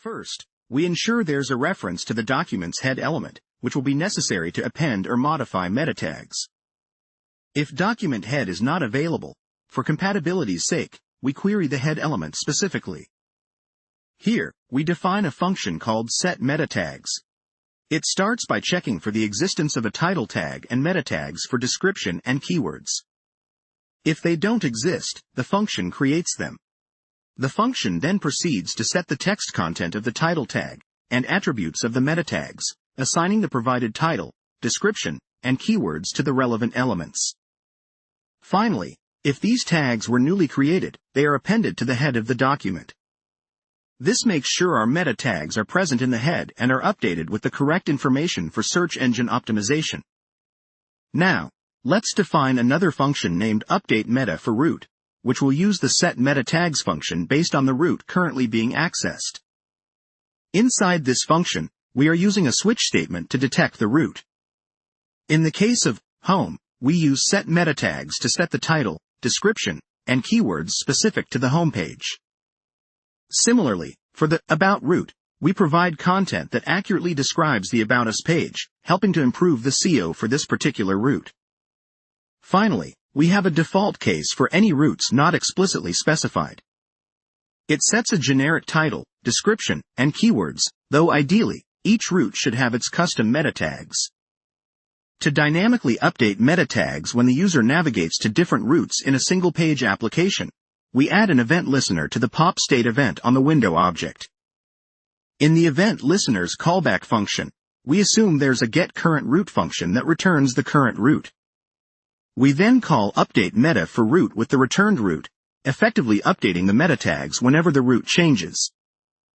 First, we ensure there's a reference to the document's head element, which will be necessary to append or modify meta tags. If document head is not available, for compatibility's sake, we query the head element specifically. Here, we define a function called setMetaTags. It starts by checking for the existence of a title tag and meta tags for description and keywords. If they don't exist, the function creates them. The function then proceeds to set the text content of the title tag and attributes of the meta tags, assigning the provided title, description, and keywords to the relevant elements. Finally, if these tags were newly created, they are appended to the head of the document. This makes sure our meta tags are present in the head and are updated with the correct information for search engine optimization. Now, let's define another function named updateMeta for root, which will use the setMetaTags function based on the root currently being accessed. Inside this function, we are using a switch statement to detect the root. In the case of home, we use setMetaTags to set the title, description, and keywords specific to the home page. Similarly, for the About root, we provide content that accurately describes the About Us page, helping to improve the SEO for this particular root. Finally, we have a default case for any roots not explicitly specified. It sets a generic title, description, and keywords, though ideally, each root should have its custom meta tags. To dynamically update meta tags when the user navigates to different routes in a single-page application, we add an event listener to the pop state event on the window object. In the event listener's callback function, we assume there's a getCurrentRoot function that returns the current root. We then call updateMeta for root with the returned root, effectively updating the meta tags whenever the root changes.